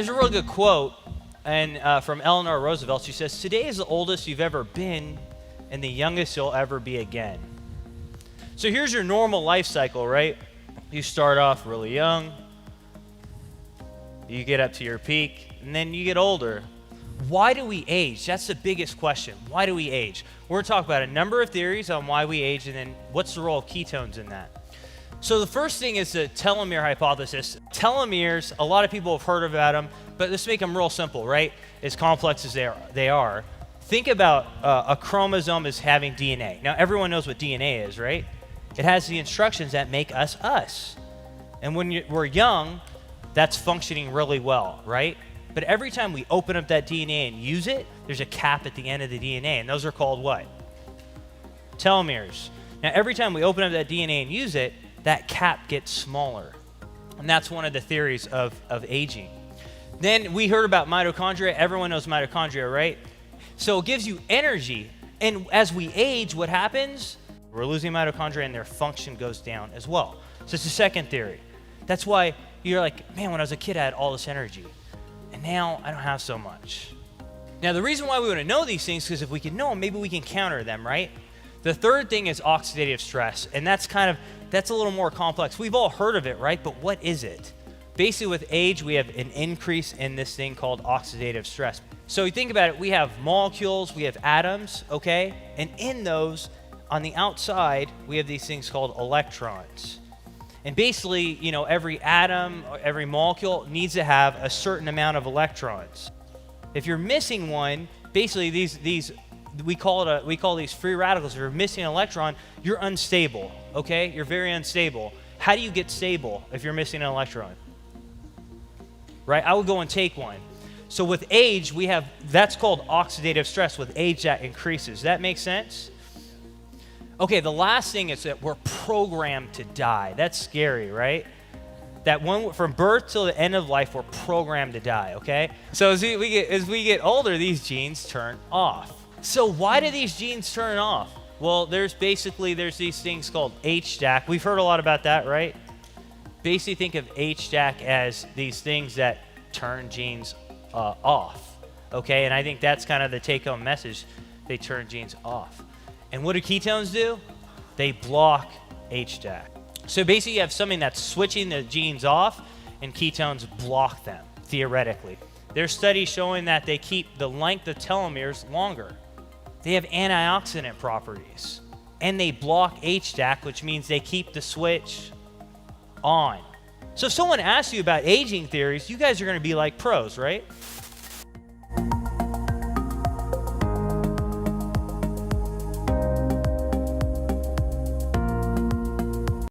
There's a really good quote from Eleanor Roosevelt. She says, "Today is the oldest you've ever been and the youngest you'll ever be again." So here's your normal life cycle, right? You start off really young, you get up to your peak, and then you get older. Why do we age? That's the biggest question. Why do we age? We're going to talk about a number of theories on why we age, and then what's the role of ketones in that. So the first thing is the telomere hypothesis. Telomeres, a lot of people have heard about them, but let's make them real simple, right? As complex as they are. Think about a chromosome as having DNA. Now, everyone knows what DNA is, right? It has the instructions that make us us. And when we're young, that's functioning really well, right? But every time we open up that DNA and use it, there's a cap at the end of the DNA, and those are called what? Telomeres. Now, every time we open up that DNA and use it, that cap gets smaller. And that's one of the theories of aging. Then we heard about mitochondria. Everyone knows mitochondria, right? So it gives you energy. And as we age, what happens? We're losing mitochondria and their function goes down as well. So it's the second theory. That's why you're like, man, when I was a kid, I had all this energy. And now I don't have so much. Now, the reason why we want to know these things is because if we can know them, maybe we can counter them, right? The third thing is oxidative stress. And that's a little more complex. We've all heard of it, right? But what is it? Basically, with age, we have an increase in this thing called oxidative stress. So you think about it, we have molecules, we have atoms, okay? And in those, on the outside, we have these things called electrons. And basically, every atom, every molecule needs to have a certain amount of electrons. If you're missing one, basically we call these free radicals. If you're missing an electron, you're unstable, okay? You're very unstable. How do you get stable if you're missing an electron? Right? I would go and take one. So with age, that's called oxidative stress. With age, that increases. Does that make sense? Okay, the last thing is that we're programmed to die. That's scary, right? That from birth till the end of life, we're programmed to die, okay? So as we get older, these genes turn off. So why do these genes turn off? Well, there's these things called HDAC. We've heard a lot about that, right? Basically think of HDAC as these things that turn genes off, okay? And I think that's kind of the take-home message. They turn genes off. And what do ketones do? They block HDAC. So basically you have something that's switching the genes off, and ketones block them, theoretically. There's studies showing that they keep the length of telomeres longer. They have antioxidant properties. And they block HDAC, which means they keep the switch on. So if someone asks you about aging theories, you guys are going to be like pros, right?